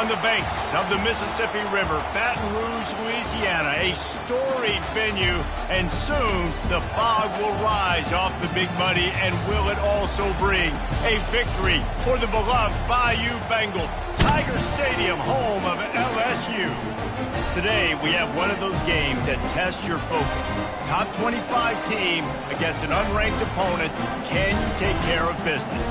on the banks of the Mississippi River, Baton Rouge, Louisiana, a storied venue, and soon the fog will rise off the Big Muddy, and will it also bring a victory for the beloved Bayou Bengals, Tiger Stadium, home of LSU. Today, we have one of those games that tests your focus. Top 25 team against an unranked opponent. Can you take care of business?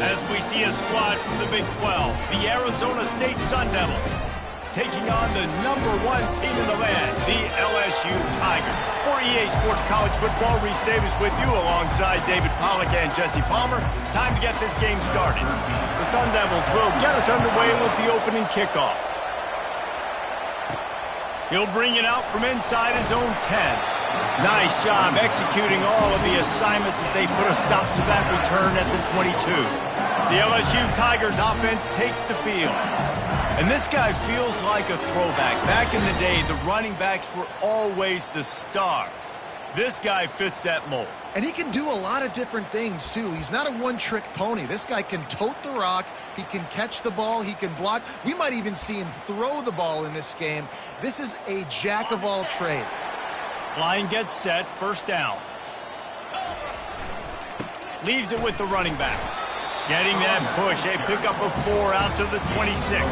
As we see a squad from the Big 12, the Arizona State Sun Devils, taking on the #1 team in the land, the LSU Tigers. For EA Sports College Football, Reese Davis with you alongside David Pollack and Jesse Palmer. Time to get this game started. The Sun Devils will get us underway with the opening kickoff. He'll bring it out from inside his own 10. Nice job executing all of the assignments as they put a stop to that return at the 22. The LSU Tigers offense takes the field. And this guy feels like a throwback. Back in the day, the running backs were always the stars. This guy fits that mold. And he can do a lot of different things, too. He's not a one-trick pony. This guy can tote the rock. He can catch the ball. He can block. We might even see him throw the ball in this game. This is a jack of all trades. Line gets set, first down. Leaves it with the running back. Getting that push, a pickup of 4 out to the 26.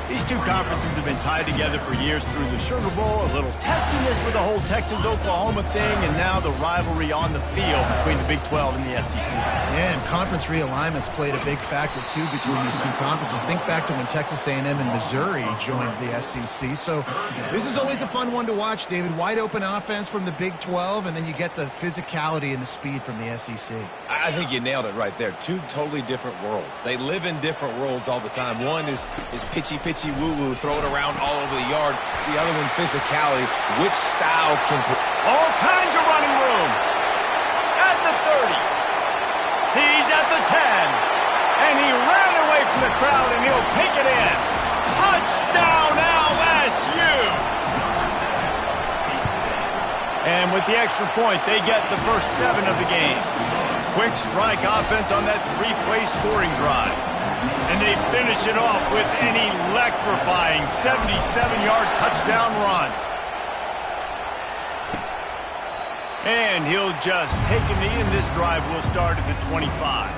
These two conferences have been tied together for years through the Sugar Bowl, a little testiness with the whole Texas-Oklahoma thing, and now the rivalry on the field between the Big 12 and the SEC. Yeah, and conference realignments played a big factor, too, between these two conferences. Think back to when Texas A&M and Missouri joined the SEC. So this is always a fun one to watch, David. Wide open offense from the Big 12, and then you get the physicality and the speed from the SEC. I think you nailed it right there. Two totally different worlds. They live in different worlds all the time. One is pitchy woo-woo, throw it around all over the yard. The other one, physicality. Which style can put all kinds of running room at the 30. He's at the 10. And he ran away from the crowd, and he'll take it in. Touchdown, LSU! And with the extra point, they get the first 7 of the game. Quick strike offense on that 3-play scoring drive. And they finish it off with an electrifying 77-yard touchdown run. And he'll just take a knee, and this drive will start at the 25.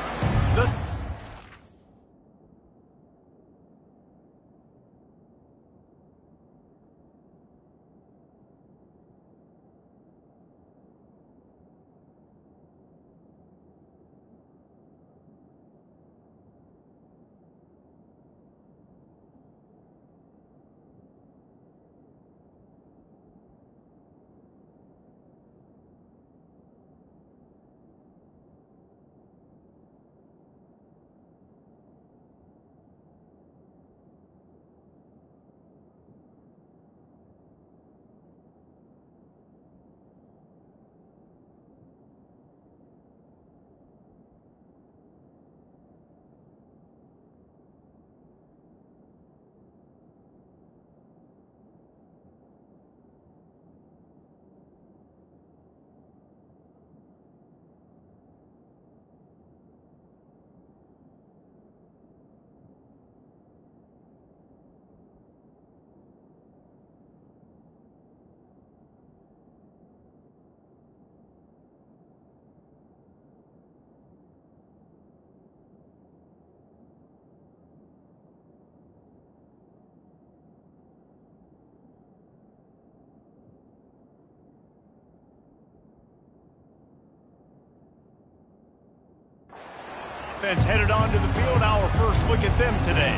Offense headed onto the field. Our first look at them today.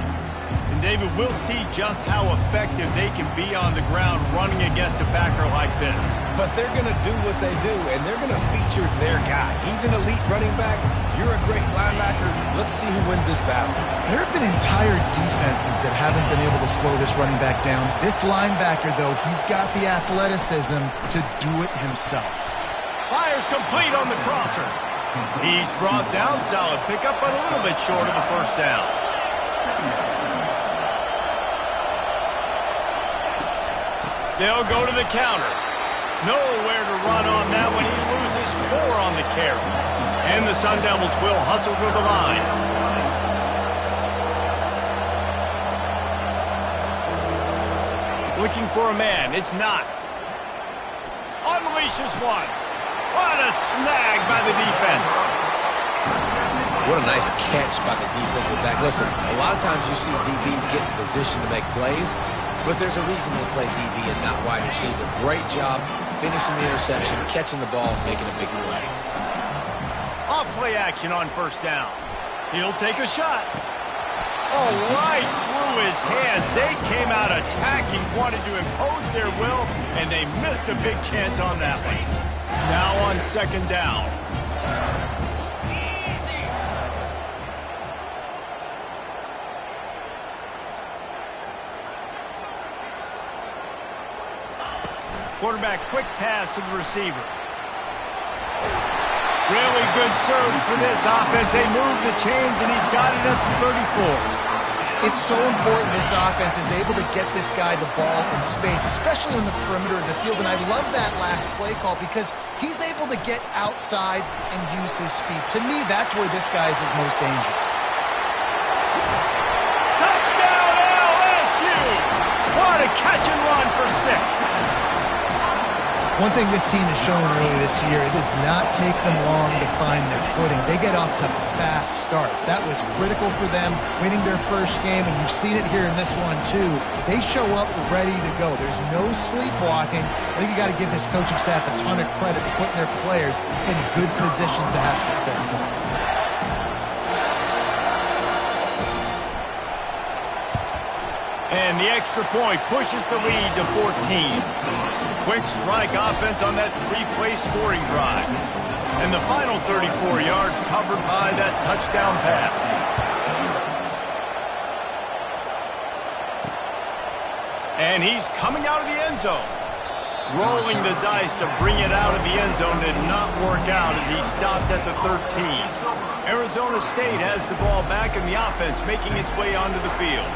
And David, we'll see just how effective they can be on the ground running against a backer like this. But they're going to do what they do, and they're going to feature their guy. He's an elite running back. You're a great linebacker. Let's see who wins this battle. There have been entire defenses that haven't been able to slow this running back down. This linebacker, though, he's got the athleticism to do it himself. Fires complete on the crosser. He's brought down, solid pickup, but a little bit short of the first down. They'll go to the counter. Nowhere to run on that one. He loses 4 on the carry. And the Sun Devils will hustle to the line. Looking for a man. It's not. Unleashes one. What a snag by the defense. What a nice catch by the defensive back. Listen, a lot of times you see DBs get in position to make plays, but there's a reason they play DB and not wide receiver. Great job finishing the interception, catching the ball, making a big play. Off play action on first down. He'll take a shot. Oh, right through his hands. They came out attacking, wanted to impose their will, and they missed a big chance on that one. Now on second down. Quarterback quick pass to the receiver. Really good surge for this offense. They move the chains, and he's got it at the 34. It's so important this offense is able to get this guy the ball in space, especially on the perimeter of the field. And I love that last play call because he's able to get outside and use his speed. To me, that's where this guy is his most dangerous. Touchdown, LSU! What a catch and run for 6. One thing this team has shown early this year, it does not take them long to find their footing. They get off to fast starts. That was critical for them, winning their first game, and you've seen it here in this one too. They show up ready to go. There's no sleepwalking. I think you got to give this coaching staff a ton of credit for putting their players in good positions to have success. And the extra point pushes the lead to 14. Quick strike offense on that 3-play scoring drive. And the final 34 yards covered by that touchdown pass. And he's coming out of the end zone. Rolling the dice to bring it out of the end zone did not work out as he stopped at the 13. Arizona State has the ball back in the offense, making its way onto the field.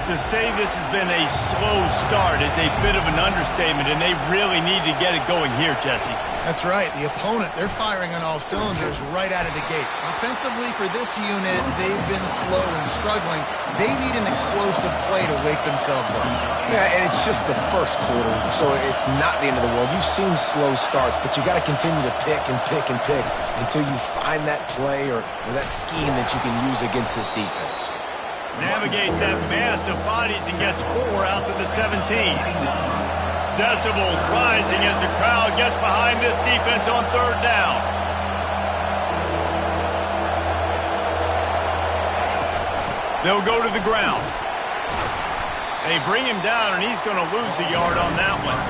To say this has been a slow start is a bit of an understatement, and they really need to get it going here, Jesse. That's right. The opponent, they're firing on all cylinders right out of the gate. Offensively for this unit, they've been slow and struggling. They need an explosive play to wake themselves up. Yeah, and it's just the first quarter, so it's not the end of the world. You've seen slow starts, but you got to continue to pick and pick and pick until you find that play or that scheme that you can use against this defense. Navigates that mass of bodies and gets 4 out to the 17. Decibels rising as the crowd gets behind this defense on third down. They'll go to the ground. They bring him down, and he's going to lose a yard on that one.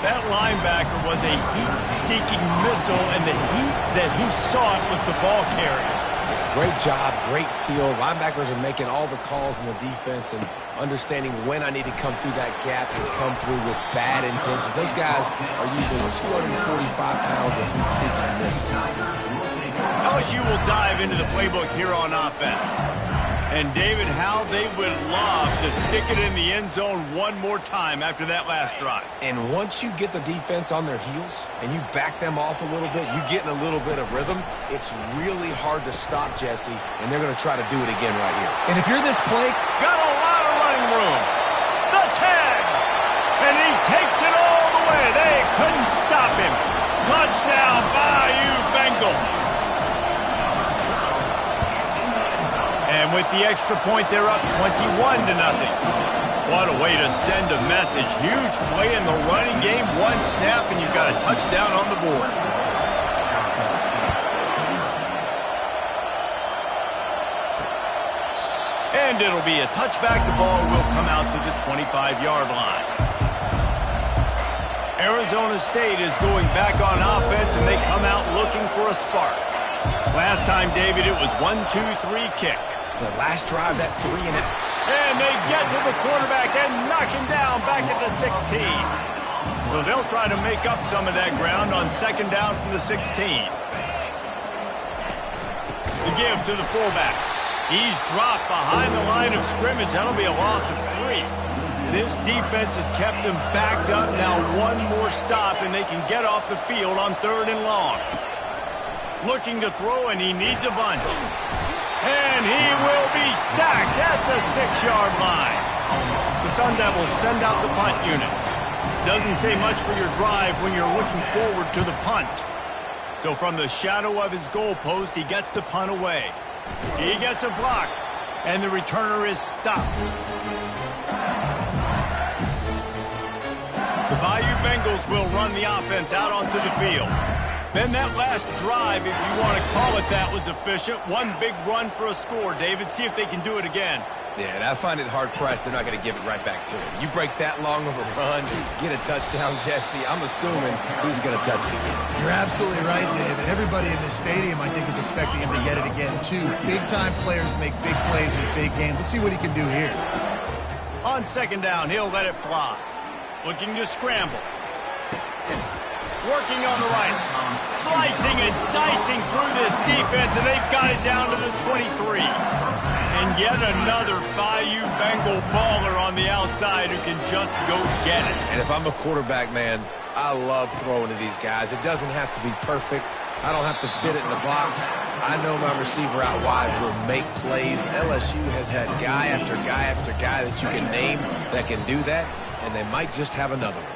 That linebacker was a heat-seeking missile, and the heat that he sought was the ball carrier. Great job, great feel. Linebackers are making all the calls in the defense and understanding when I need to come through that gap and come through with bad intentions. Those guys are using 245 pounds of heat-seeking missile. LSU will dive into the playbook here on offense. And, David, how they would love to stick it in the end zone one more time after that last drive. And once you get the defense on their heels and you back them off a little bit, you get in a little bit of rhythm, it's really hard to stop, Jesse, and they're going to try to do it again right here. And if you're this play, got a lot of running room. The 10! And he takes it all the way. They couldn't stop him. Touchdown, Bayou Bengals. And with the extra point, they're up 21-0. What a way to send a message. Huge play in the running game. One snap, and you've got a touchdown on the board. And it'll be a touchback. The ball will come out to the 25-yard line. Arizona State is going back on offense, and they come out looking for a spark. Last time, David, it was 1-2-3 kick. The last drive, that 3-and-out. And they get to the quarterback and knock him down back at the 16. So they'll try to make up some of that ground on second down from the 16. To give to the fullback. He's dropped behind the line of scrimmage. That'll be a loss of 3. This defense has kept them backed up. Now one more stop, and they can get off the field on 3rd and long. Looking to throw, and he needs a bunch. And he will be sacked at the 6-yard line. The The Sun Devils send out the punt unit. Doesn't say much for your drive when you're looking forward to the punt. So from the shadow of his goalpost, he gets the punt away. He gets a block, and the returner is stopped. The Bayou Bengals will run the offense out onto the field. Then that last drive, if you want to call it that, was efficient. One big run for a score, David. See if they can do it again. Yeah, and I find it hard-pressed they're not going to give it right back to him. You break that long of a run, get a touchdown, Jesse, I'm assuming he's going to touch it again. You're absolutely right, David. Everybody in this stadium, I think, is expecting him to get it again, too. Big-time players make big plays in big games. Let's see what he can do here. On second down, he'll let it fly. Looking to scramble. Working on the right. Slicing and dicing through this defense, and they've got it down to the 23. And yet another Bayou Bengal baller on the outside who can just go get it. And if I'm a quarterback, man, I love throwing to these guys. It doesn't have to be perfect. I don't have to fit it in the box. I know my receiver out wide will make plays. LSU has had guy after guy after guy that you can name that can do that, and they might just have another one.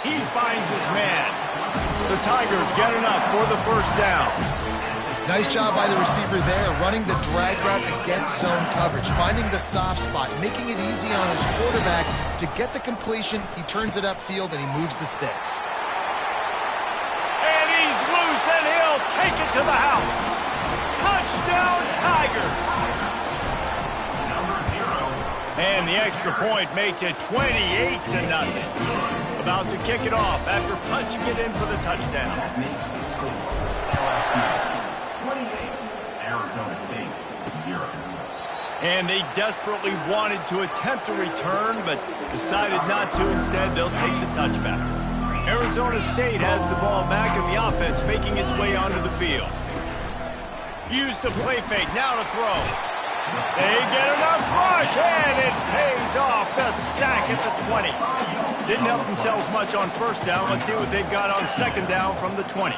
He finds his man. The Tigers get enough for the first down. Nice job by the receiver there, running the drag route against zone coverage, finding the soft spot, making it easy on his quarterback to get the completion. He turns it upfield, and he moves the sticks. And he's loose, and he'll take it to the house. Touchdown, Tigers! And the extra point makes it 28-0. About to kick it off after punching it in for the touchdown. And they desperately wanted to attempt a return, but decided not to. Instead, they'll take the touchback. Arizona State has the ball back in the offense, making its way onto the field. Use the play fake, now to throw. They get enough rush, and it pays off. The sack at the 20. Didn't help themselves much on first down. Let's see what they've got on second down from the 20.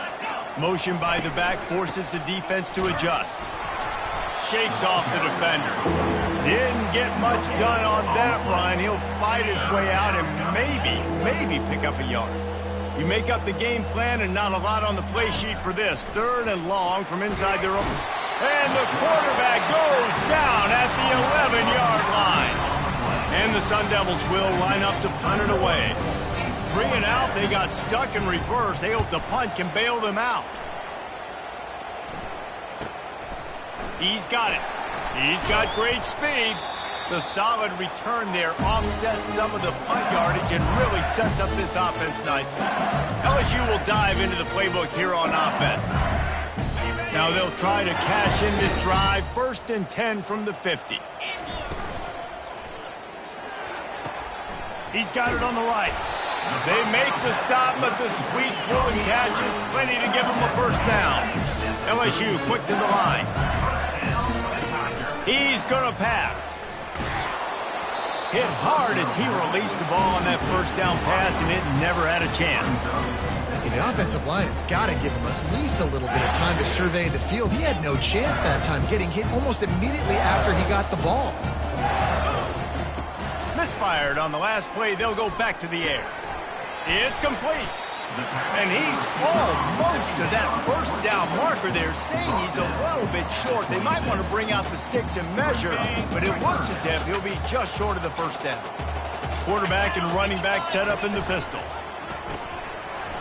Motion by the back forces the defense to adjust. Shakes off the defender. Didn't get much done on that run. He'll fight his way out and maybe pick up a yard. You make up the game plan and not a lot on the play sheet for this. Third and long from inside their own. And the quarterback goes down at the 11-yard line. And the Sun Devils will line up to punt it away. 3 and out, they got stuck in reverse. They hope the punt can bail them out. He's got it. He's got great speed. The solid return there offsets some of the punt yardage and really sets up this offense nicely. LSU will dive into the playbook here on offense. Now they'll try to cash in this drive. 1st and 10 from the 50. He's got it on the right. They make the stop, but the sweet pulling catch is plenty to give him a first down. LSU quick to the line. He's going to pass. Hit hard as he released the ball on that first down pass, and it never had a chance. The offensive line has got to give him at least a little bit of time to survey the field. He had no chance that time, getting hit almost immediately after he got the ball. Misfired on the last play. They'll go back to the air. It's complete. And he's almost to that first down marker there, saying he's a little bit short. They might want to bring out the sticks and measure, but it looks as if he'll be just short of the first down. Quarterback and running back set up in the pistol.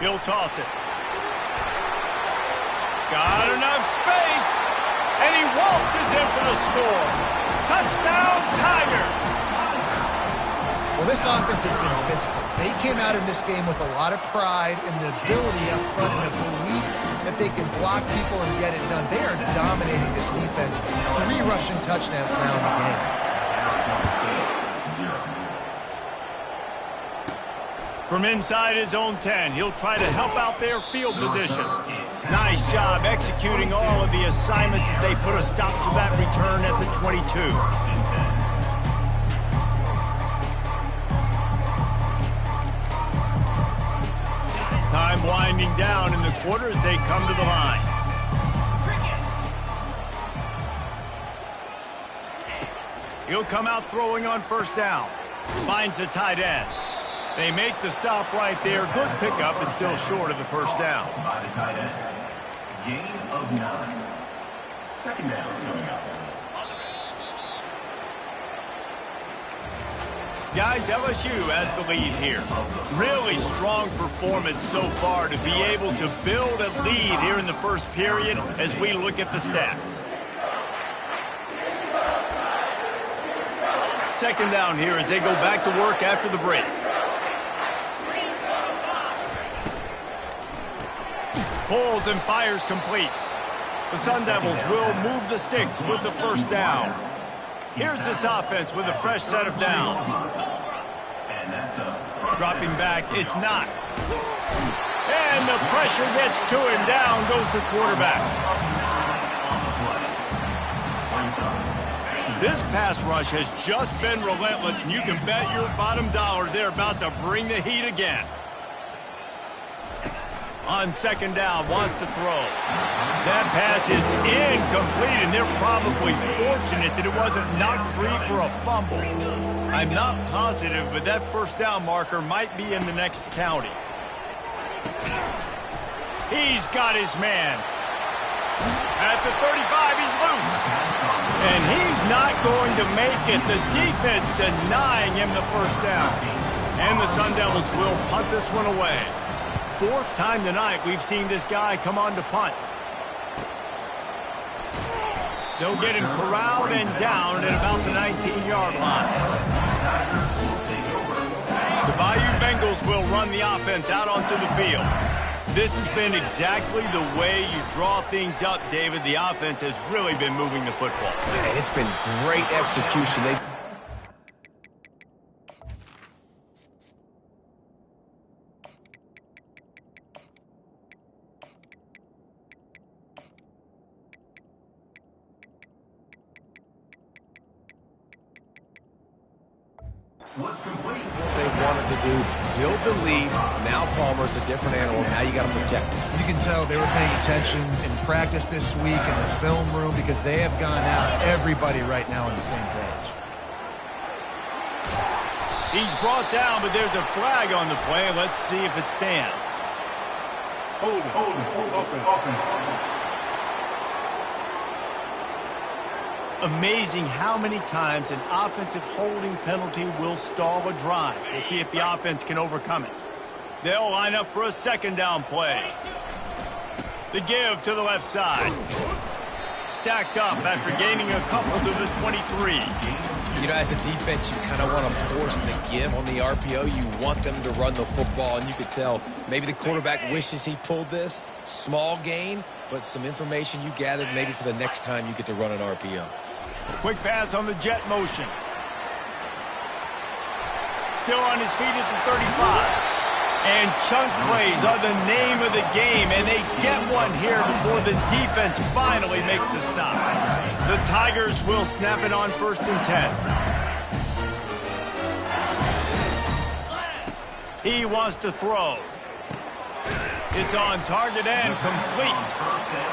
He'll toss it. Got enough space, and he waltzes in for the score. Touchdown, Tigers! Well, this offense has been physical. They came out in this game with a lot of pride and the ability up front and a belief that they can block people and get it done. They are dominating this defense. 3 rushing touchdowns now in the game. From inside his own 10, he'll try to help out their field position. Nice job executing all of the assignments as they put a stop to that return at the 22. Time winding down in the quarter as they come to the line. He'll come out throwing on first down. Finds the tight end. They make the stop right there. Good pickup. It's still short of the first down. By the tight end. Gain of 9. Second down coming up. Guys, LSU has the lead here. Really strong performance so far to be able to build a lead here in the first period as we look at the stats. Second down here as they go back to work after the break. Pulls and fires complete. The Sun Devils will move the sticks with the first down. Here's this offense with a fresh set of downs. Dropping back, it's not. And the pressure gets to him. Down goes the quarterback. This pass rush has just been relentless, and you can bet your bottom dollar they're about to bring the heat again. On second down, wants to throw. That pass is incomplete, and they're probably fortunate that it wasn't knocked free for a fumble. I'm not positive, but that first down marker might be in the next county. He's got his man. At the 35, he's loose. And he's not going to make it. The defense denying him the first down. And the Sun Devils will punt this one away. Fourth time tonight we've seen this guy come on to punt. They'll get him corralled and down at about the 19-yard line. The Bayou Bengals will run the offense out onto the field. This has been exactly the way you draw things up, David. The offense has really been moving the football. And it's been great execution. Was complete. What they wanted to do, build the lead. Now Palmer's a different animal. Now you got to protect him. You can tell they were paying attention in practice this week in the film room because they have gone out, everybody right now on the same page. He's brought down, but there's a flag on the play. Let's see if it stands. Hold it. Amazing how many times an offensive holding penalty will stall a drive. We'll see if the offense can overcome it. They'll line up for a second down play. The give to the left side. Stacked up after gaining a couple to the 23. You know, as a defense, you kind of want to force the give on the RPO. You want them to run the football, and you could tell maybe the quarterback wishes he pulled this. Small gain, but some information you gathered maybe for the next time you get to run an RPO. Quick pass on the jet motion. Still on his feet at the 35. And chunk plays are the name of the game, and they get one here before the defense finally makes the stop. The Tigers will snap it on 1st and 10. He wants to throw. It's on target and complete.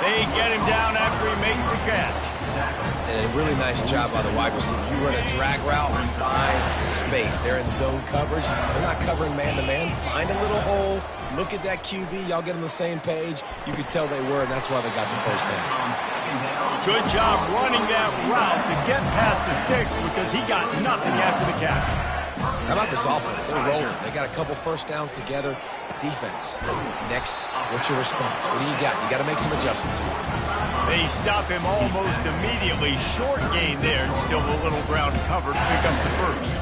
They get him down after he makes the catch. And a really nice job by the wide receiver. You run a drag route, find space. They're in zone coverage. They're not covering man-to-man. Find a little hole. Look at that QB. Y'all get on the same page. You could tell they were, and that's why they got the first down. Good job running that route to get past the sticks because he got nothing after the catch. How about this offense? They're rolling. They got a couple first downs together. Defense. Next, what's your response? What do you got? You got to make some adjustments here. They stop him almost immediately. Short gain there, and still a little ground covered to pick up the first.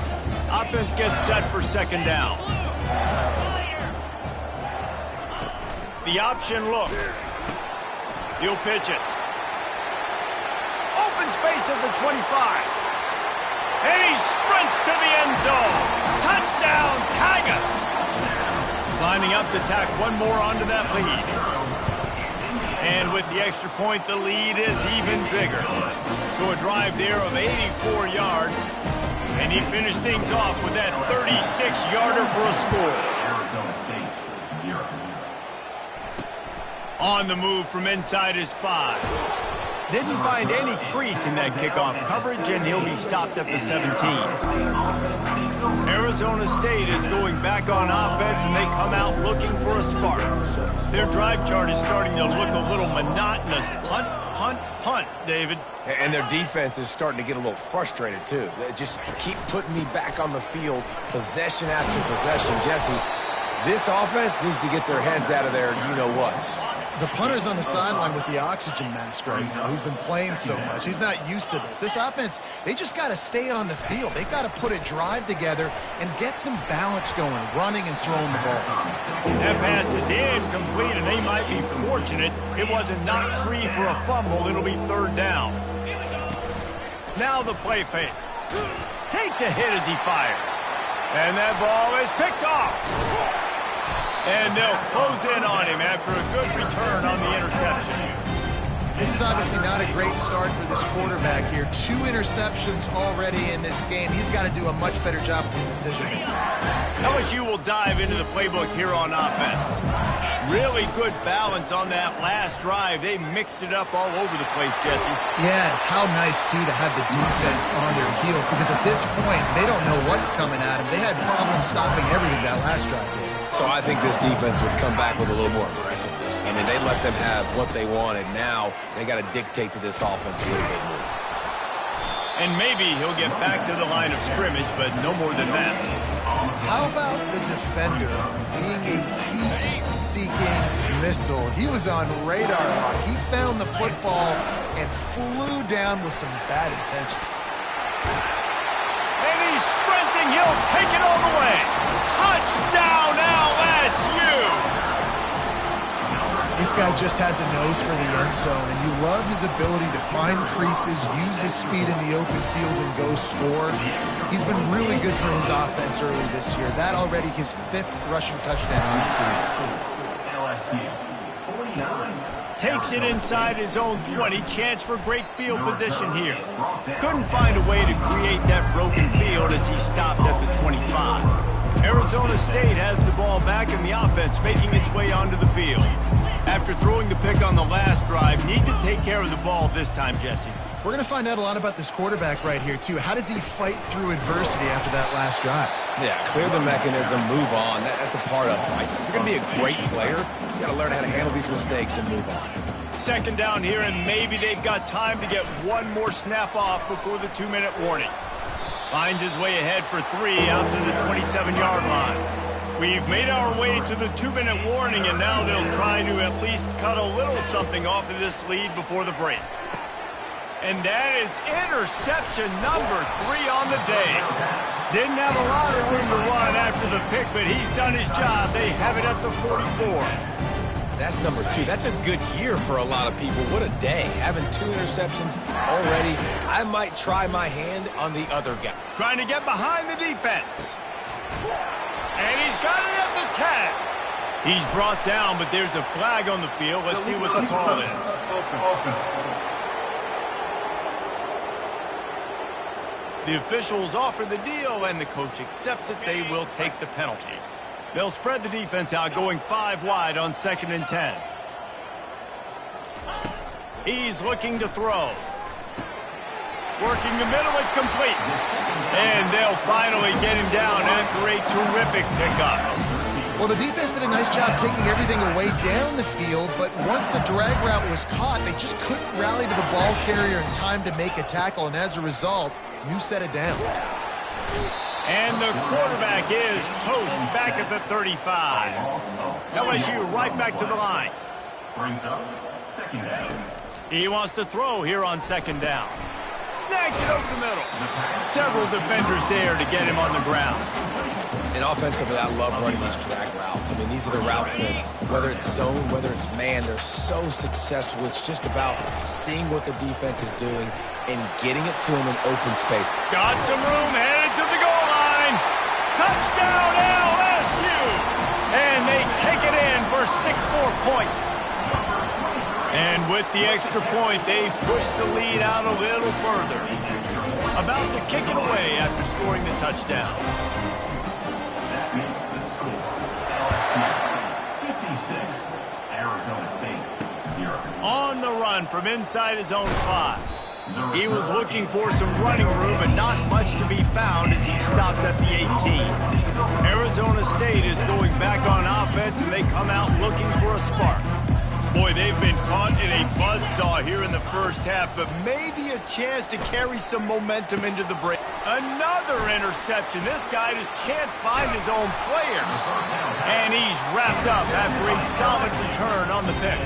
Offense gets set for second down. The option look. He'll pitch it. Open space at the 25. And he sprints to the end zone. Touchdown, Tigers! Lining up to tack one more onto that lead. And with the extra point, the lead is even bigger. So a drive there of 84 yards. And he finished things off with that 36-yarder for a score. On the move from inside his 5. Didn't find any crease in that kickoff coverage, and he'll be stopped at the 17. Arizona State is going back on offense, and they come out looking for a spark. Their drive chart is starting to look a little monotonous. Punt, punt, punt, David. And their defense is starting to get a little frustrated, too. They just keep putting me back on the field, possession after possession. Jesse, this offense needs to get their heads out of their you-know-whats. The punter's on the sideline with the oxygen mask right now. He's been playing so much. He's not used to this. This offense, they just got to stay on the field. They've got to put a drive together and get some balance going, running and throwing the ball. That pass is incomplete, and they might be fortunate it wasn't knocked free for a fumble. It'll be third down. Now the play fake. Takes a hit as he fires. And that ball is picked off. And they'll close in on him after a good return on the interception. This is obviously not a great start for this quarterback here. 2 interceptions already in this game. He's got to do a much better job with his decision. LSU will dive into the playbook here on offense. Really good balance on that last drive. They mixed it up all over the place, Jesse. Yeah, how nice, too, to have the defense on their heels, because at this point, they don't know what's coming at them. They had problems stopping everything that last drive did. So I think this defense would come back with a little more aggressiveness. I mean, they let them have what they wanted. Now they got to dictate to this offense a little bit more. And maybe he'll get back to the line of scrimmage, but no more than that. How about the defender being a heat-seeking missile? He was on radar lock. He found the football and flew down with some bad intentions. And he's sprinting. He'll take it all the way. Touchdown, LSU! This guy just has a nose for the end zone, and you love his ability to find creases, use his speed in the open field, and go score. He's been really good for his offense early this year. That already his 5th rushing touchdown on the season. LSU, 49. Takes it inside his own 20. Chance for great field position here. Couldn't find a way to create that broken field as he stopped at the 25. Arizona State has the ball back in the offense, making its way onto the field. After throwing the pick on the last drive, need to take care of the ball this time, Jesse. We're going to find out a lot about this quarterback right here, too. How does he fight through adversity after that last drive? Yeah, clear the mechanism, move on. That's a part of it, right? If you're going to be a great player, you got to learn how to handle these mistakes and move on. Second down here, and maybe they've got time to get one more snap off before the 2-minute warning. Finds his way ahead for 3 out to the 27-yard line. We've made our way to the 2-minute warning, and now they'll try to at least cut a little something off of this lead before the break. And that is interception number 3 on the day. Didn't have a lot of room to run after the pick, but he's done his job. They have it at the 44. That's number 2. That's a good year for a lot of people. What a day. Having 2 interceptions already. I might try my hand on the other guy. Trying to get behind the defense. And he's got it at the 10. He's brought down, but there's a flag on the field. Let's see what the call is. The officials offer the deal, and the coach accepts it. They will take the penalty. They'll spread the defense out, going 5 wide on 2nd and 10. He's looking to throw. Working the middle, it's complete. And they'll finally get him down after a terrific pickup. Well, the defense did a nice job taking everything away down the field, but once the drag route was caught, they just couldn't rally to the ball carrier in time to make a tackle, and as a result, new set of downs. And the quarterback is toast back at the 35. LSU right back to the line. Brings up 2nd down. He wants to throw here on 2nd down. Snags it over the middle. Several defenders there to get him on the ground. And offensively, I love running these drag routes. I mean, these are the routes that, whether it's zone, whether it's man, they're so successful. It's just about seeing what the defense is doing and getting it to them in open space. Got some room, headed to the goal line. Touchdown, LSU! And they take it in for 6 more points. And with the extra point, they push the lead out a little further. About to kick it away after scoring the touchdown. That makes the score. LSU 56, Arizona State 0. On the run from inside his own 5. He was looking for some running room, but not much to be found as he stopped at the 18. Arizona State is going back on offense, and they come out looking for a spark. Boy, they've been caught in a buzzsaw here in the first half, but maybe a chance to carry some momentum into the break. Another interception. This guy just can't find his own players. And he's wrapped up after a solid return on the pick.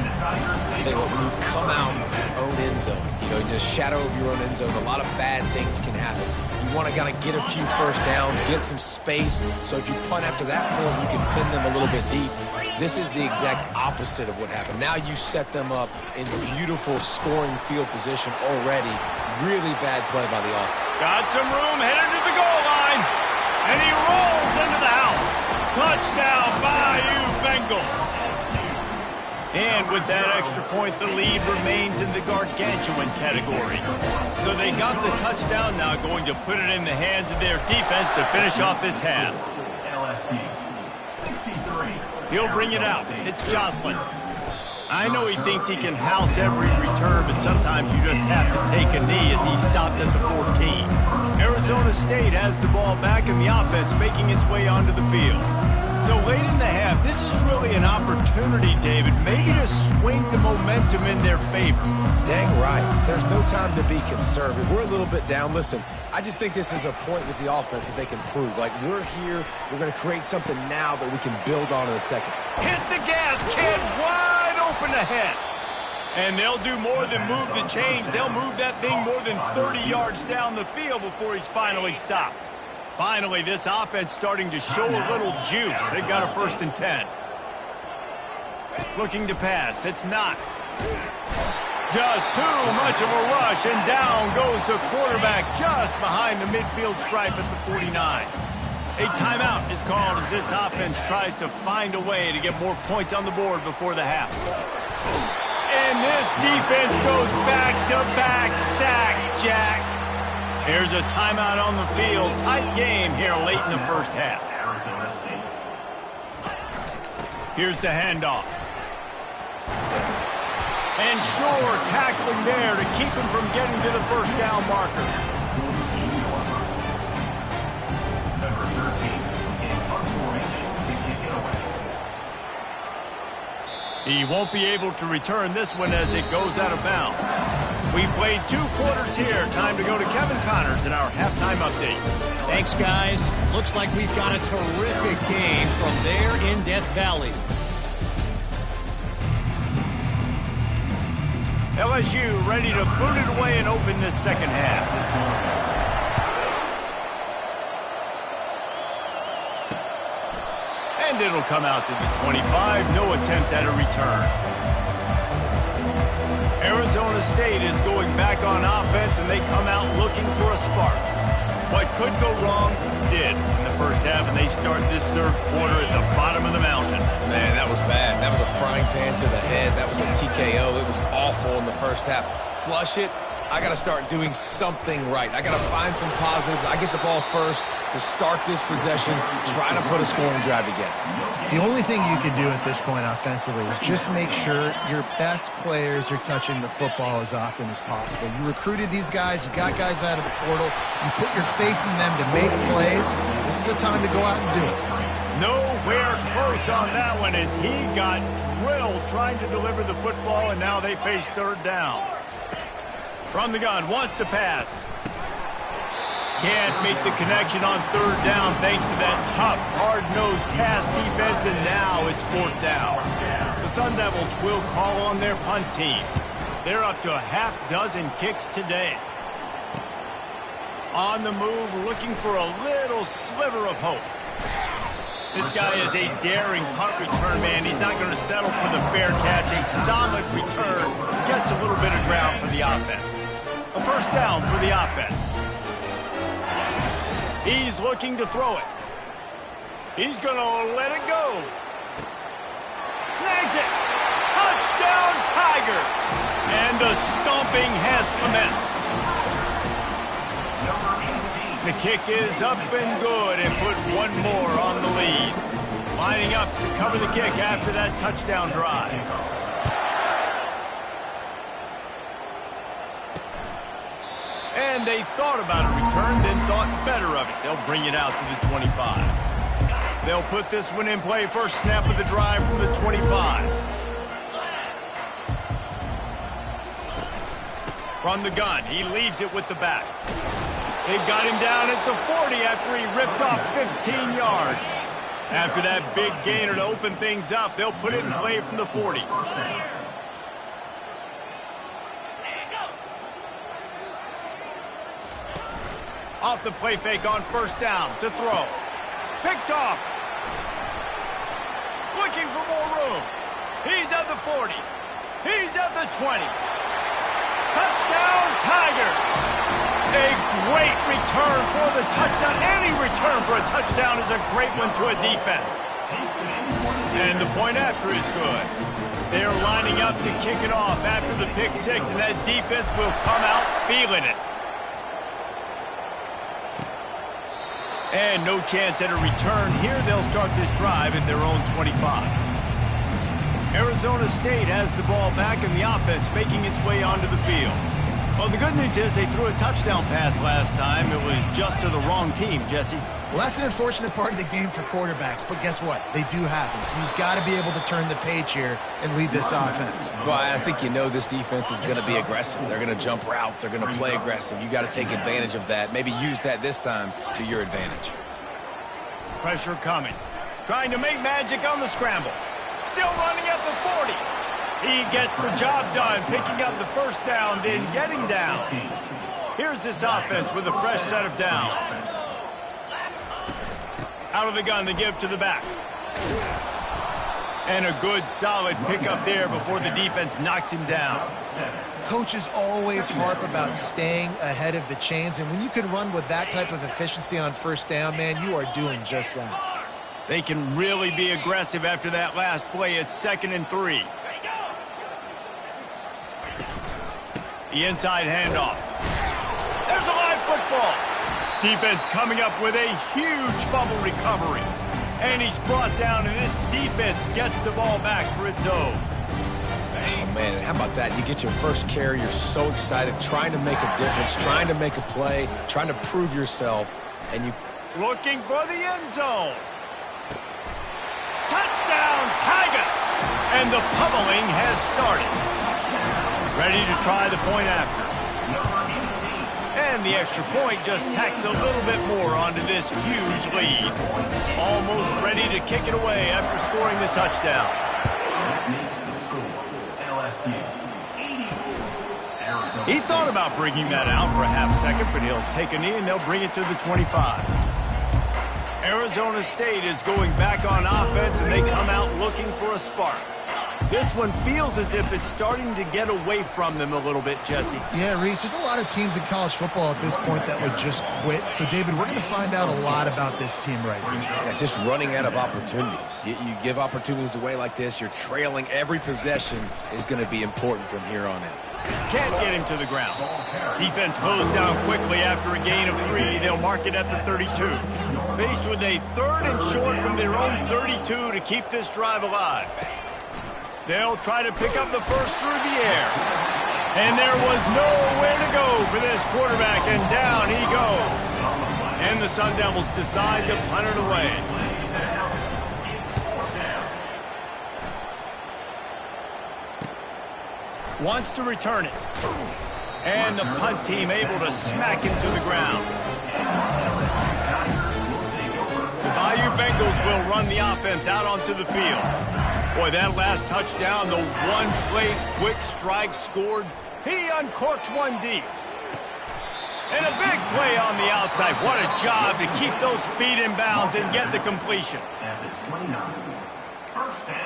Tell you what, when you come out of your own end zone, in the shadow of your own end zone, a lot of bad things can happen. You want to kind of get a few first downs, get some space, so if you punt after that point, you can pin them a little bit deep. This is the exact opposite of what happened. Now you set them up in beautiful scoring field position already. Really bad play by the offense. Got some room, headed to the goal line, and he rolls into the house. Touchdown, Bayou Bengals. And with that extra point, the lead remains in the gargantuan category. So they got the touchdown, now going to put it in the hands of their defense to finish off this half. LSU 63. He'll bring it out. It's Jocelyn. I know he thinks he can house every return, but sometimes you just have to take a knee as he stopped at the 14. Arizona State has the ball back and the offense making its way onto the field. So late in the half, this is really an opportunity, David, maybe to swing the momentum in their favor. Dang right. There's no time to be conservative. We're a little bit down. Listen, I just think this is a point with the offense that they can prove. Like, we're here, we're going to create something now that we can build on in a second. Hit the gas, kid, wide open ahead. And they'll do more than move the chains. They'll move that thing more than 30 yards down the field before he's finally stopped. Finally, this offense starting to show a little juice. They got a 1st and 10. Looking to pass. It's not. Just too much of a rush, and down goes the quarterback just behind the midfield stripe at the 49. A timeout is called as this offense tries to find a way to get more points on the board before the half. And this defense goes back-to-back sack, Jack. Here's a timeout on the field. Tight game here late in the first half. Here's the handoff. And Shore tackling there to keep him from getting to the first down marker. Number 13 is on formation to kick it away. He won't be able to return this one as it goes out of bounds. We played 2 quarters here. Time to go to Kevin Connors in our halftime update. Thanks, guys. Looks like we've got a terrific game from there in Death Valley. LSU ready to boot it away and open this second half. And it'll come out to the 25. No attempt at a return. Arizona State is going back on offense, and they come out looking for a spark. What could go wrong did in the first half, and they start this third quarter at the bottom of the mountain. Man, that was bad. That was a frying pan to the head. That was a TKO. It was awful in the first half. Flush it. I got to start doing something right. I got to find some positives. I get the ball first to start this possession, try to put a scoring drive together. The only thing you can do at this point offensively is just make sure your best players are touching the football as often as possible. You recruited these guys. You got guys out of the portal. You put your faith in them to make plays. This is a time to go out and do it. Nowhere close on that one as he got drilled trying to deliver the football, and now they face third down. From the gun, wants to pass. Can't make the connection on third down thanks to that tough, hard-nosed pass defense, and now it's 4th down. The Sun Devils will call on their punt team. They're up to a half-dozen kicks today. On the move, looking for a little sliver of hope. This guy is a daring punt return man. He's not going to settle for the fair catch. A solid return gets a little bit of ground for the offense. A 1st down for the offense. He's looking to throw it. He's going to let it go. Snags it. Touchdown, Tigers. And the stomping has commenced. The kick is up and good and put one more on the lead. Lining up to cover the kick after that touchdown drive. And they thought about a return, then thought better of it. They'll bring it out to the 25. They'll put this one in play. First snap of the drive from the 25. From the gun, he leaves it with the back. They've got him down at the 40 after he ripped off 15 yards. After that big gainer to open things up, they'll put it in play from the 40. Off the play fake on first down to throw. Picked off. Looking for more room. He's at the 40. He's at the 20. Touchdown, Tigers. A great return for the touchdown. Any return for a touchdown is a great one to a defense. And the point after is good. They're lining up to kick it off after the pick six, and that defense will come out feeling it. And no chance at a return here. They'll start this drive at their own 25. Arizona State has the ball back and the offense making its way onto the field. Well, the good news is they threw a touchdown pass last time. It was just to the wrong team, Jesse. Well, that's an unfortunate part of the game for quarterbacks, but guess what? They do happen, so you've got to be able to turn the page here and lead this offense. Well, I think you know this defense is going to be aggressive. They're going to jump routes. They're going to play aggressive. You got to take advantage of that. Maybe use that this time to your advantage. Pressure coming. Trying to make magic on the scramble. Still running at the 40. He gets the job done, picking up the first down, then getting down. Here's this offense with a fresh set of downs. Out of the gun to give to the back. And a good, solid pickup there before the defense knocks him down. Coaches always harp about staying ahead of the chains, and when you can run with that type of efficiency on first down, man, you are doing just that. They can really be aggressive after that last play. It's 2nd and 3. The inside handoff. There's a live football. Defense coming up with a huge fumble recovery. And he's brought down, and this defense gets the ball back for its own. Oh, man, how about that? You get your first carry. You're so excited, trying to make a difference, trying to make a play, trying to prove yourself, and you... Looking for the end zone. Touchdown, Tigers! And the pummeling has started. Ready to try the point after. And the extra point just tacks a little bit more onto this huge lead. Almost ready to kick it away after scoring the touchdown. He thought about bringing that out for a half second, but he'll take a knee and they'll bring it to the 25. Arizona State is going back on offense, and they come out looking for a spark. This one feels as if it's starting to get away from them a little bit, Jesse. Yeah, Reese, there's a lot of teams in college football at this point that would just quit. So, David, we're going to find out a lot about this team right now. Yeah, just running out of opportunities. You give opportunities away like this, you're trailing. Every possession is going to be important from here on out. Can't get him to the ground. Defense closed down quickly after a gain of 3. They'll mark it at the 32. Faced with a 3rd and short from their own 32 to keep this drive alive. They'll try to pick up the first through the air. And there was nowhere to go for this quarterback, and down he goes. And the Sun Devils decide to punt it away. Wants to return it. And the punt team able to smack him to the ground. The Bayou Bengals will run the offense out onto the field. Boy, that last touchdown, the one-play quick strike scored. He uncorks one deep. And a big play on the outside. What a job to keep those feet in bounds and get the completion.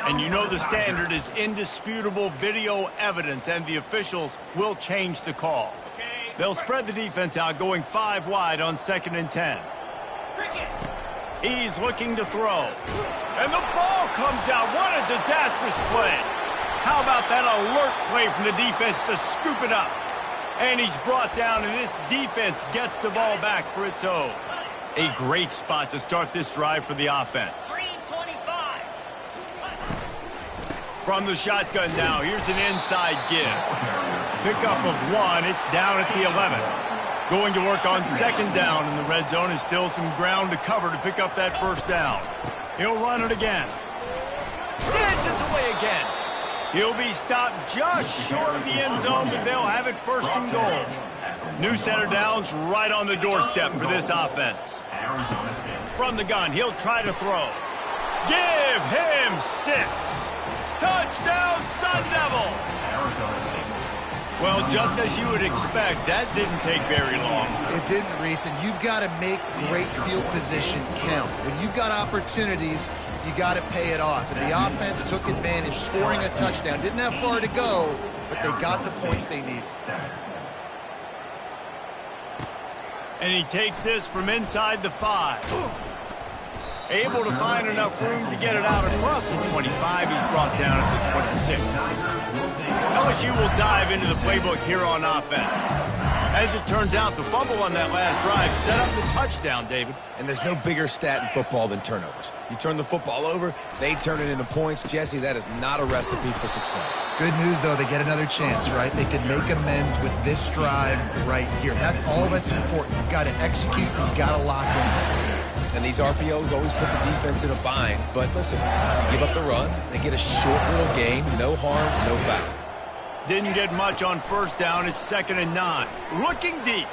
And you know the standard is indisputable video evidence, and the officials will change the call. They'll spread the defense out, going 5 wide on 2nd and 10. He's looking to throw. And the ball comes out. What a disastrous play. How about that alert play from the defense to scoop it up? And he's brought down, and this defense gets the ball back for its own. A great spot to start this drive for the offense. From the shotgun now, here's an inside give. Pickup of 1, it's down at the 11. Going to work on second down in the red zone, and still some ground to cover to pick up that first down. He'll run it again. Dances away again. He'll be stopped just short of the end zone, but they'll have it first and goal. New center downs right on the doorstep for this offense. From the gun, he'll try to throw. Give him 6. Touchdown, Sun Devils! Well, just as you would expect, that didn't take very long. It didn't, Reese, and you've got to make great field position count. When you've got opportunities, you got to pay it off. And the offense took advantage, scoring a touchdown. Didn't have far to go, but they got the points they needed. And he takes this from inside the 5. Able to find enough room to get it out across the 25. He's brought down at the 26. LSU will dive into the playbook here on offense. As it turns out, the fumble on that last drive set up the touchdown, David. And there's no bigger stat in football than turnovers. You turn the football over, they turn it into points. Jesse, that is not a recipe for success. Good news, though, they get another chance, right? They can make amends with this drive right here. That's all that's important. You've got to execute, you've got to lock in. And these RPOs always put the defense in a bind. But listen, you give up the run, they get a short little gain, no harm, no foul. Didn't get much on first down. It's 2nd and 9. Looking deep.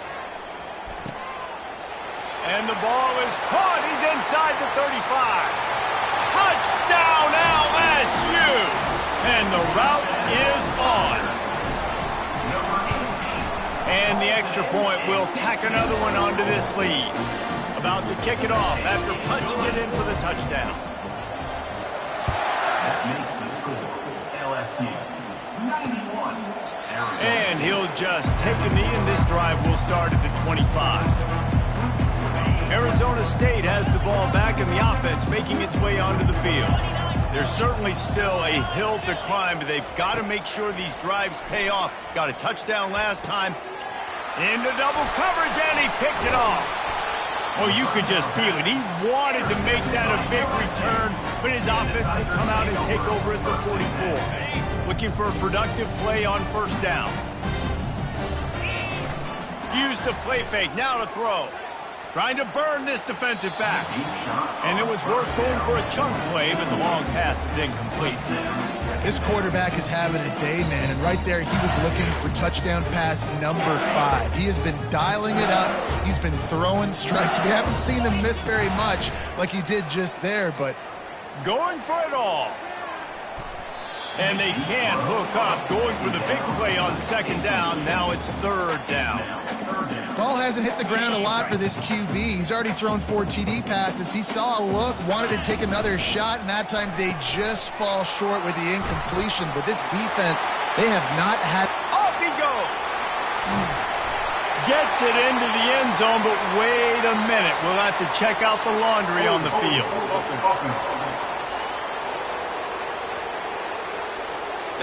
And the ball is caught. He's inside the 35. Touchdown, LSU! And the route is on. And the extra point will tack another one onto this lead. About to kick it off after punching it in for the touchdown. That makes the score LSU 91. And he'll just take a knee, and this drive will start at the 25. Arizona State has the ball back, and the offense making its way onto the field. There's certainly still a hill to climb, but they've got to make sure these drives pay off. Got a touchdown last time. Into double coverage, and he picked it off. Oh, you could just feel it. He wanted to make that a big return, but his offense will come out and take over at the 44. Looking for a productive play on first down. Used the play fake, now to throw. Trying to burn this defensive back. And it was worth going for a chunk play, but the long pass is incomplete. This quarterback is having a day, man, and right there he was looking for touchdown pass number 5. He has been dialing it up. He's been throwing strikes. We haven't seen him miss very much like he did just there, but going for it all. And they can't hook up. Going for the big play on second down. Now it's third down. Ball hasn't hit the ground a lot for this QB. He's already thrown 4 TD passes. He saw a look, wanted to take another shot, and that time they just fall short with the incompletion. But this defense, they have not had... Off he goes! Gets it into the end zone, but wait a minute. We'll have to check out the laundry on the field.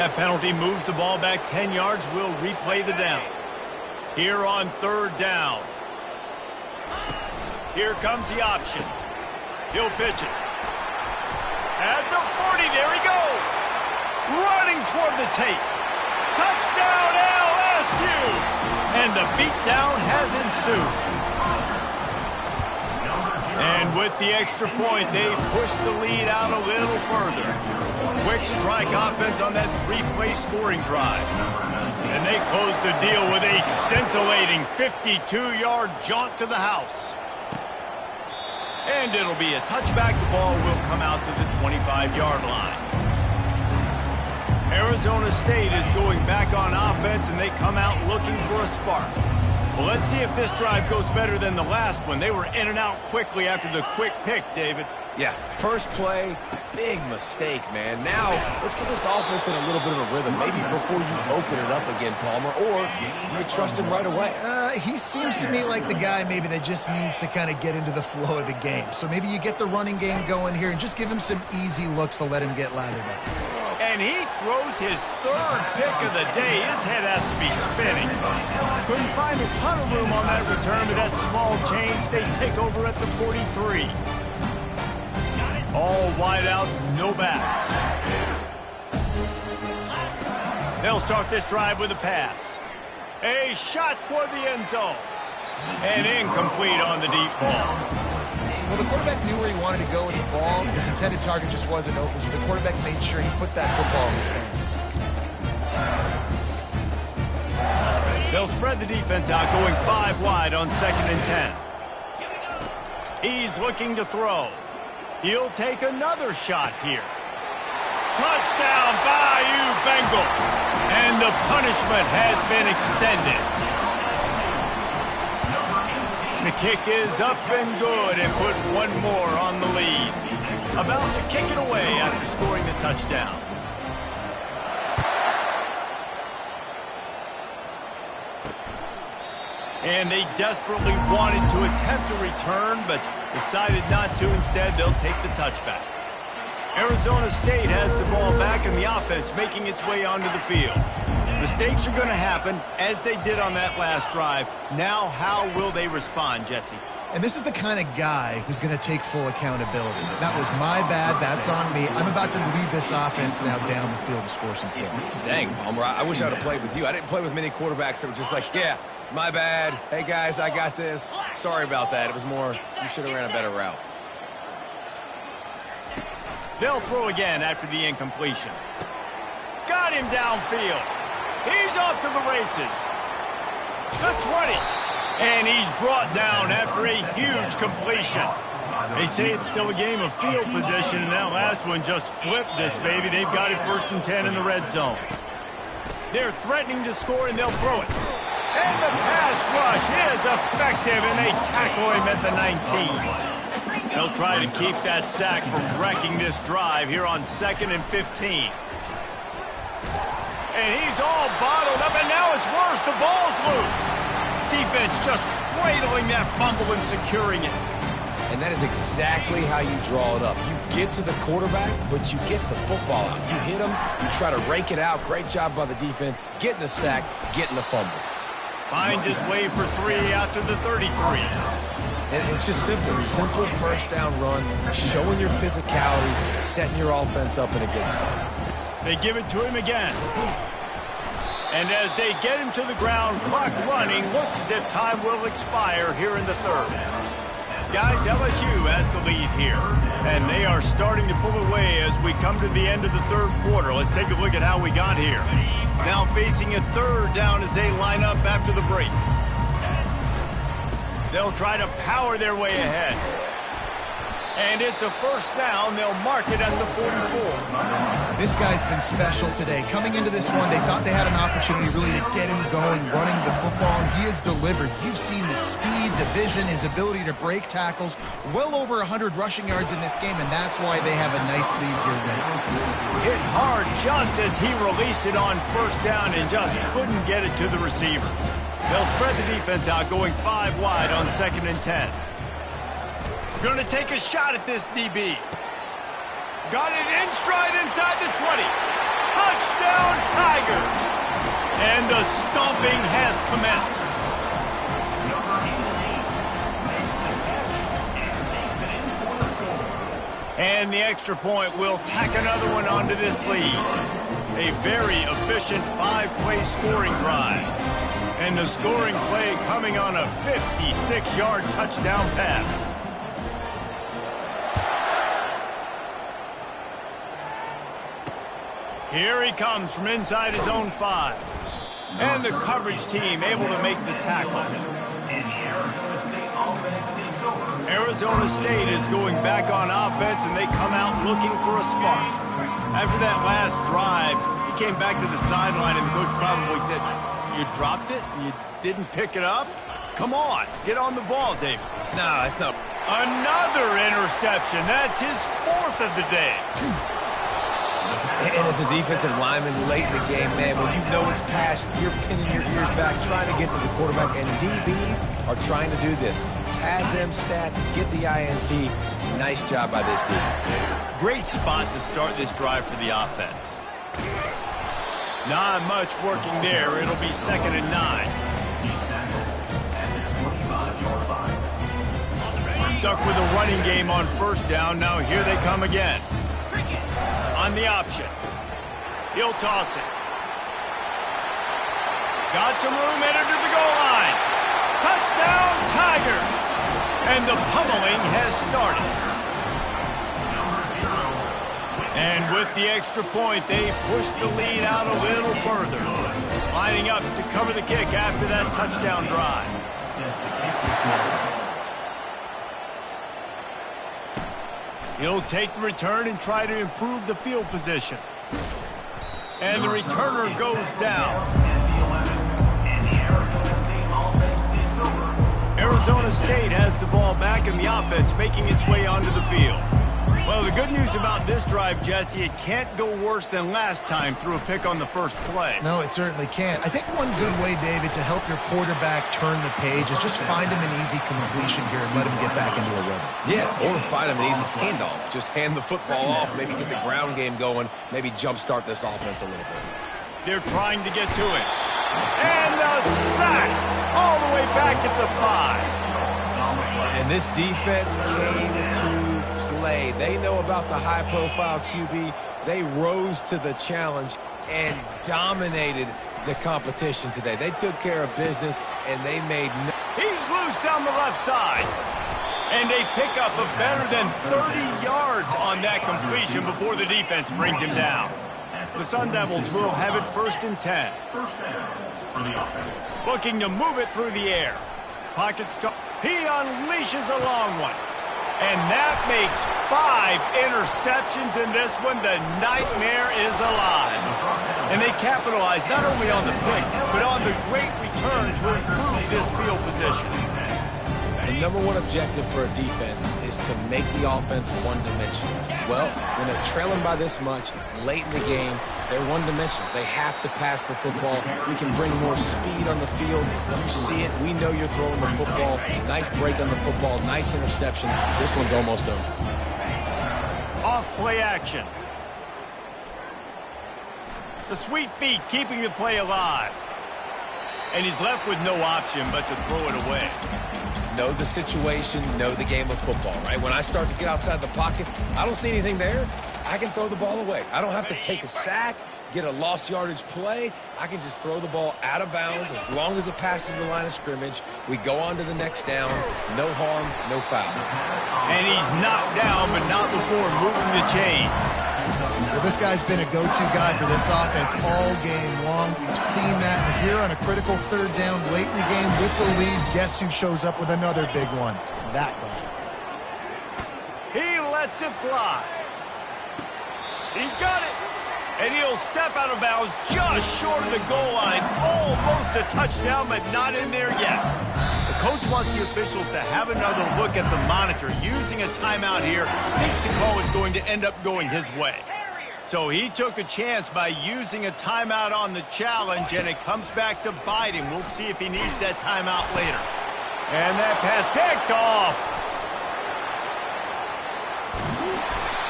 That penalty moves the ball back 10 yards. We'll replay the down. Here on third down. Here comes the option. He'll pitch it. At the 40, there he goes. Running toward the tape. Touchdown, LSU! And the beatdown has ensued. And with the extra point, they push the lead out a little further. Quick strike offense on that 3-play scoring drive. And they close the deal with a scintillating 52-yard jaunt to the house. And it'll be a touchback. The ball will come out to the 25-yard line. Arizona State is going back on offense, and they come out looking for a spark. Well, let's see if this drive goes better than the last one. They were in and out quickly after the quick pick, David. Yeah, first play, big mistake, man. Now, let's get this offense in a little bit of a rhythm. Maybe before you open it up again, Palmer, or do you trust him right away? He seems to me like the guy maybe that just needs to kind of get into the flow of the game. So maybe you get the running game going here and just give him some easy looks to let him get lathered up. And he throws his third pick of the day. His head has to be spinning. Couldn't find a ton of room on that return, but that small change, they take over at the 43. All wideouts, no backs. They'll start this drive with a pass. A shot toward the end zone. And incomplete on the deep ball. Well, the quarterback knew where he wanted to go with the ball. His intended target just wasn't open, so the quarterback made sure he put that football in his hands. They'll spread the defense out, going 5 wide on 2nd and 10. He's looking to throw. He'll take another shot here. Touchdown, Bayou Bengals. And the punishment has been extended. The kick is up and good and put one more on the lead. About to kick it away after scoring the touchdown. And they desperately wanted to attempt a return, but decided not to. Instead, they'll take the touchback. Arizona State has the ball back and the offense making its way onto the field. Mistakes are going to happen, as they did on that last drive. Now, how will they respond, Jesse? And this is the kind of guy who's going to take full accountability. That was my bad. That's on me. I'm about to lead this offense now down the field to score some points. Dang, Palmer, I wish I would have played with you. I didn't play with many quarterbacks that were just like, yeah, my bad. Hey, guys, I got this. Sorry about that. It was more, you should have ran a better route. They'll throw again after the incompletion. Got him downfield. He's off to the races. The 20. And he's brought down after a huge completion. They say it's still a game of field position, and that last one just flipped this baby. They've got it 1st and 10 in the red zone. They're threatening to score, and they'll throw it. And the pass rush is effective, and they tackle him at the 19. They'll try to keep that sack from wrecking this drive here on 2nd and 15. And he's all bottled up, and now it's worse. The ball's loose. Defense just cradling that fumble and securing it. And that is exactly how you draw it up. You get to the quarterback, but you get the football out. You hit him, you try to rake it out. Great job by the defense. Getting the sack, getting the fumble. Finds his way for 3 out to the 33. And it's just simple. Simple 1st down run, showing your physicality, setting your offense up in a good spot. They give it to him again. And as they get him to the ground, clock running, looks as if time will expire here in the 3rd. Guys, LSU has the lead here. And they are starting to pull away as we come to the end of the 3rd quarter. Let's take a look at how we got here. Now facing a 3rd down as they line up after the break. They'll try to power their way ahead. And it's a 1st down. They'll mark it at the 44. This guy's been special today. Coming into this one, they thought they had an opportunity really to get him going, running the football, and he has delivered. You've seen the speed, the vision, his ability to break tackles. Well over 100 rushing yards in this game, and that's why they have a nice lead here. Hit hard just as he released it on 1st down and just couldn't get it to the receiver. They'll spread the defense out, going 5 wide on 2nd and 10. Going to take a shot at this DB. Got it in stride inside the 20. Touchdown, Tigers! And the stomping has commenced. And the extra point will tack another one onto this lead. A very efficient 5-play scoring drive. And the scoring play coming on a 56-yard touchdown pass. Here he comes from inside his own 5. And the coverage team able to make the tackle. Arizona State is going back on offense, and they come out looking for a spark. After that last drive, he came back to the sideline, and the coach probably said, "You dropped it? You didn't pick it up? Come on, get on the ball, David." No, it's not. Another interception. That's his 4th of the day. And as a defensive lineman late in the game, man, when you know it's past, you're pinning your ears back, trying to get to the quarterback, and DBs are trying to do this. Pad them stats, get the INT. Nice job by this defense. Great spot to start this drive for the offense. Not much working there. It'll be 2nd and 9. Stuck with a running game on 1st down. Now here they come again. On the option. He'll toss it. Got some room, headed to the goal line. Touchdown, Tigers! And the pummeling has started. And with the extra point, they push the lead out a little further. Lining up to cover the kick after that touchdown drive. He'll take the return and try to improve the field position. And the returner goes down. Arizona State has the ball back and the offense making its way onto the field. Well, the good news about this drive, Jesse, it can't go worse than last time through a pick on the first play. No, it certainly can't. I think one good way, David, to help your quarterback turn the page is just find him an easy completion here and let him get back into a rhythm. Yeah, or find him an easy handoff. Just hand the football off, maybe get the ground game going, maybe jumpstart this offense a little bit. They're trying to get to it. And a sack all the way back at the 5. And this defense came to play. They know about the high-profile QB. They rose to the challenge and dominated the competition today. They took care of business, and they made He's loose down the left side. And they pick up a better than 30 yards on that completion before the defense brings him down. The Sun Devils will have it 1st and 10. Looking to move it through the air. Pocket stop. He unleashes a long one. And that makes 5 interceptions in this one. The nightmare is alive. And they capitalize not only on the pick, but on the great return to improve this field position. The number one objective for a defense is to make the offense one-dimensional. Well, when they're trailing by this much, late in the game, they're one-dimensional. They have to pass the football. We can bring more speed on the field. You see it. We know you're throwing the football. Nice break on the football. Nice interception. This one's almost over. Off play action. The sweet feet keeping the play alive. And he's left with no option but to throw it away. Know the situation, know the game of football, right? When I start to get outside the pocket, I don't see anything there. I can throw the ball away. I don't have to take a sack, get a lost yardage play. I can just throw the ball out of bounds as long as it passes the line of scrimmage. We go on to the next down. No harm, no foul. And he's knocked down, but not before moving the chains. Well, this guy's been a go-to guy for this offense all game long. We've seen that here on a critical 3rd down late in the game with the lead. Guess who shows up with another big one? That guy. He lets it fly. He's got it. And he'll step out of bounds just short of the goal line. Almost a touchdown, but not in there yet. The coach wants the officials to have another look at the monitor. Using a timeout here, thinks the call is going to end up going his way. So he took a chance by using a timeout on the challenge, and it comes back to bite him. We'll see if he needs that timeout later. And that pass picked off.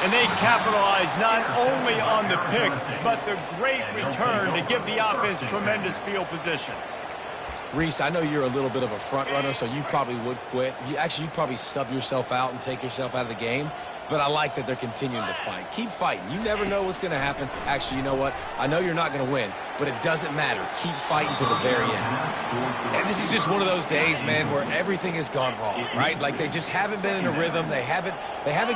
And they capitalize not only on the pick, but the great return to give the offense tremendous field position. Reese, I know you're a little bit of a front runner, so you probably would quit. You'd probably sub yourself out and take yourself out of the game. But I like that they're continuing to fight. Keep fighting. You never know what's going to happen. Actually, you know what? I know you're not going to win, but it doesn't matter. Keep fighting to the very end. And this is just one of those days, man, where everything has gone wrong, right? Like they just haven't been in a rhythm. They haven't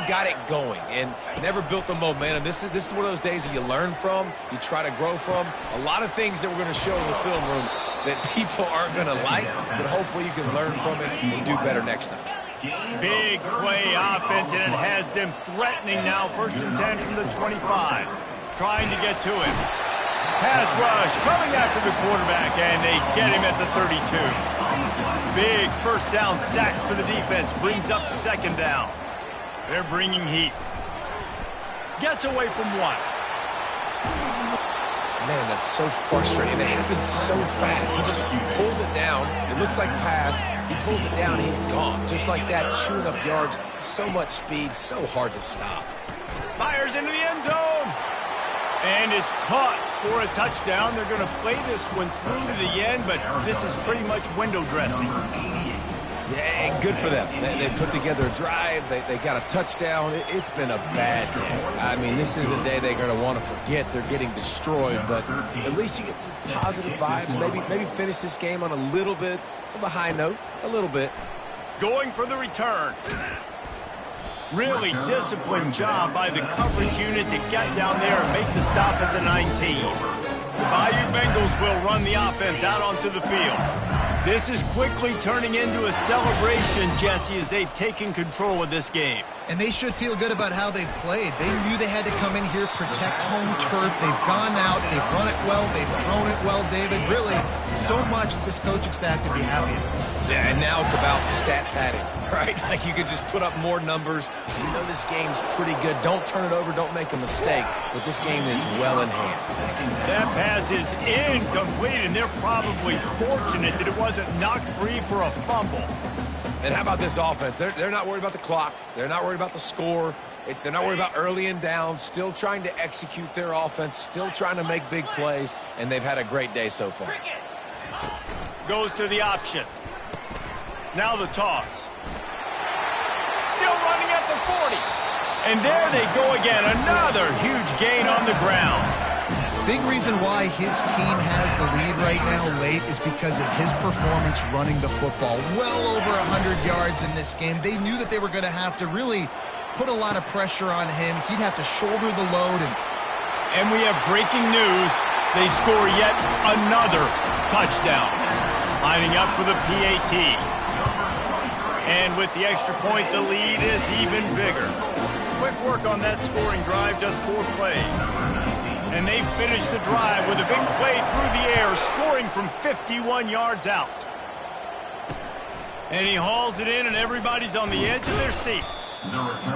got it going and never built the momentum. This is one of those days that you learn from, you try to grow from. A lot of things that we're going to show in the film room that people aren't going to like, but hopefully you can learn from it and do better next time. Big play offense, and it has them threatening now. 1st and 10 from the 25. Trying to get to him. Pass rush coming after the quarterback, and they get him at the 32. Big 1st down sack for the defense. Brings up 2nd down. They're bringing heat. Gets away from 1. Man, that's so frustrating. It happens so fast. He just pulls it down. It looks like pass. He pulls it down, and he's gone. Just like that, chewing up yards. So much speed, so hard to stop. Fires into the end zone. And it's caught for a touchdown. They're going to play this one through to the end, but this is pretty much window dressing. Yeah, good for them. They put together a drive. They got a touchdown. It's been a bad day. I mean, this is a day they're going to want to forget. They're getting destroyed, but at least you get some positive vibes. Maybe finish this game on a little bit of a high note, a little bit. Going for the return. Really disciplined job by the coverage unit to get down there and make the stop at the 19. The Bayou Bengals will run the offense out onto the field. This is quickly turning into a celebration, Jesse, as they've taken control of this game. And they should feel good about how they've played. They knew they had to come in here, protect home turf. They've gone out, they've run it well, they've thrown it well, David. Really, so much this coaching staff could be happy about. Yeah, and now it's about stat padding, right? Like you could just put up more numbers. You know this game's pretty good. Don't turn it over, don't make a mistake. But this game is well in hand. That pass is incomplete, and they're probably fortunate that it wasn't knocked free for a fumble. And how about this offense? They're not worried about the clock. They're not worried about the score. They're not worried about early and down. Still trying to execute their offense. Still trying to make big plays. And they've had a great day so far. Goes to the option. Now the toss. Still running at the 40. And there they go again. Another huge gain on the ground. Big reason why his team has the lead right now late is because of his performance running the football. Well over 100 yards in this game. They knew that they were going to have to really put a lot of pressure on him. He'd have to shoulder the load. And we have breaking news. They score yet another touchdown. Lining up for the PAT. And with the extra point, the lead is even bigger. Quick work on that scoring drive, just 4 plays. And they finished the drive with a big play through the air, scoring from 51 yards out. And he hauls it in, and everybody's on the edge of their seats.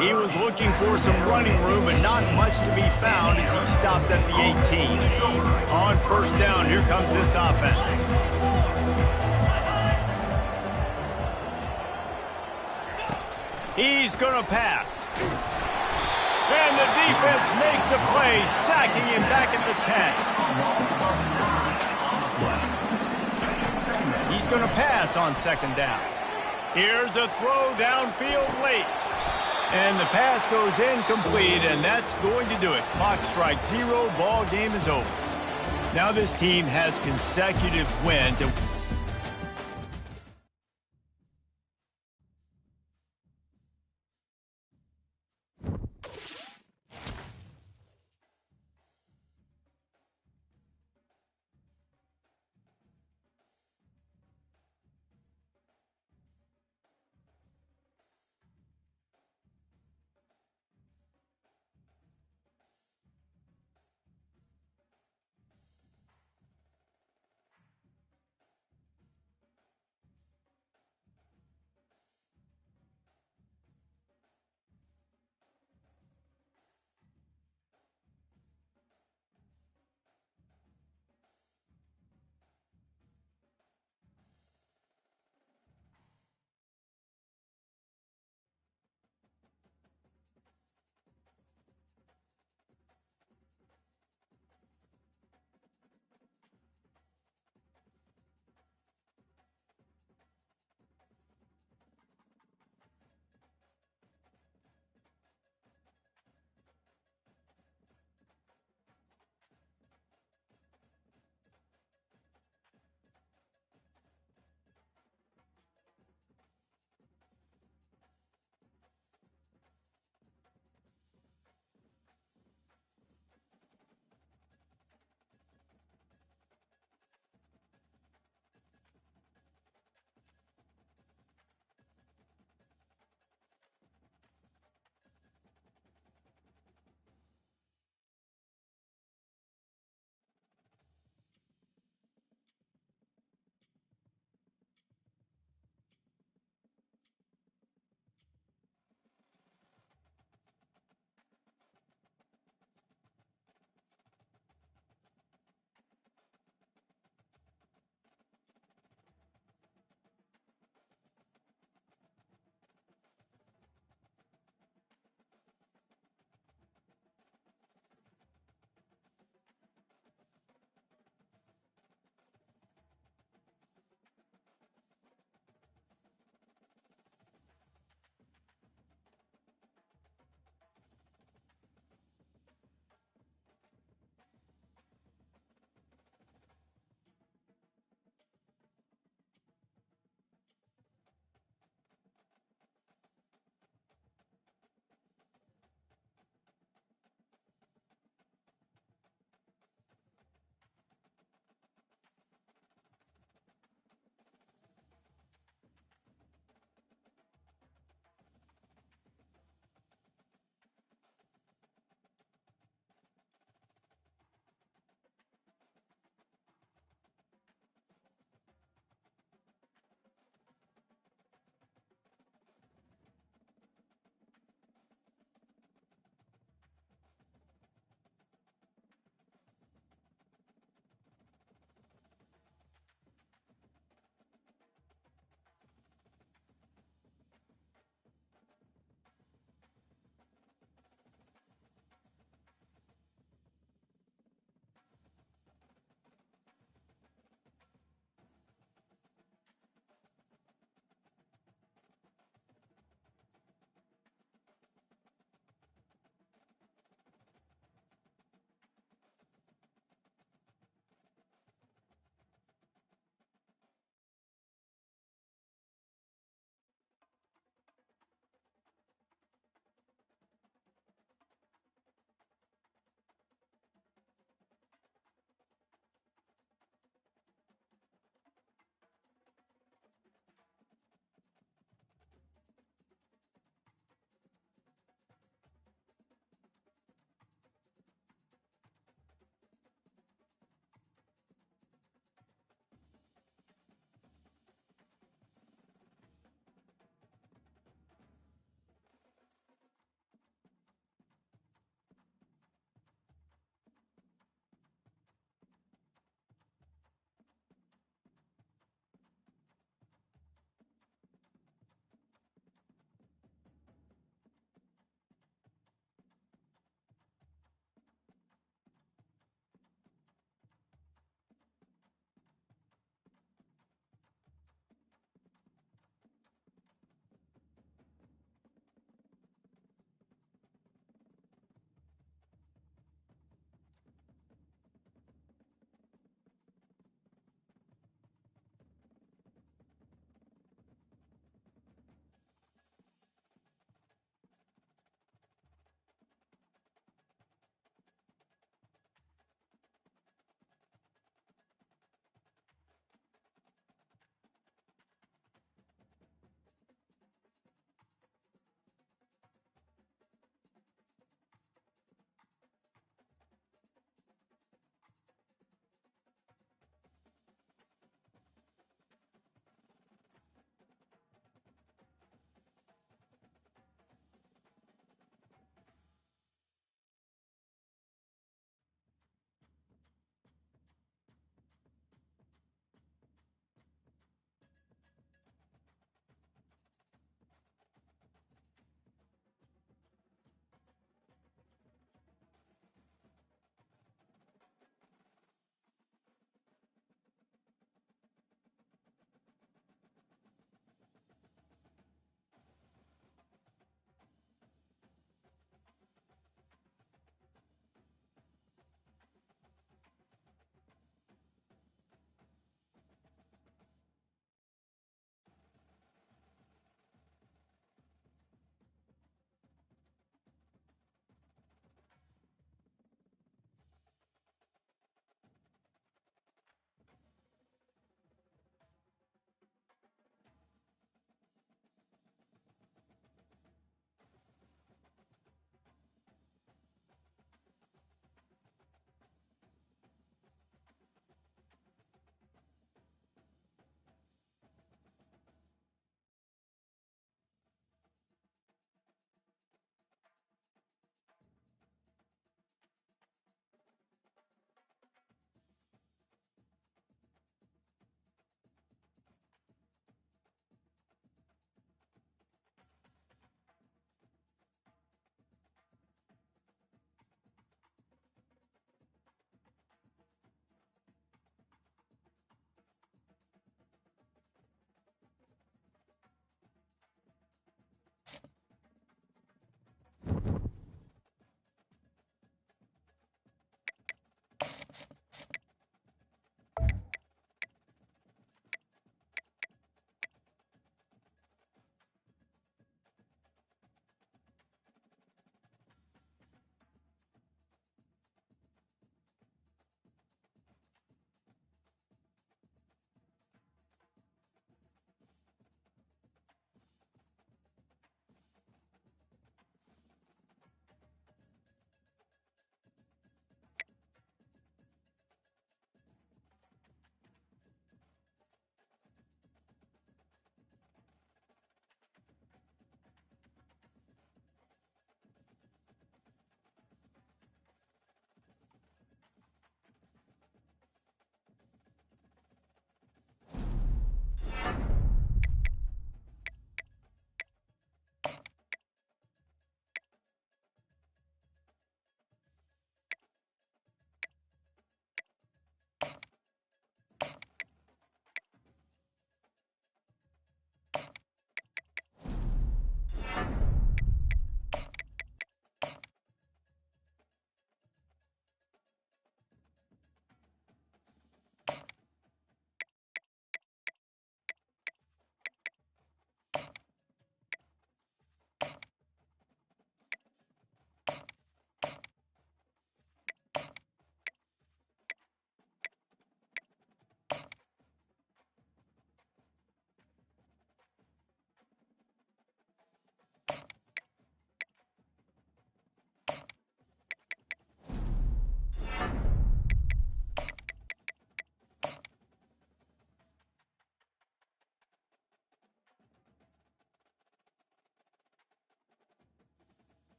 He was looking for some running room, and not much to be found as he stopped at the 18. On first down, here comes this offense. He's going to pass. And the defense makes a play, sacking him back at the 10. He's going to pass on second down. Here's a throw downfield late. And the pass goes incomplete, and that's going to do it. Clock strikes 0, ball game is over. Now this team has consecutive wins. And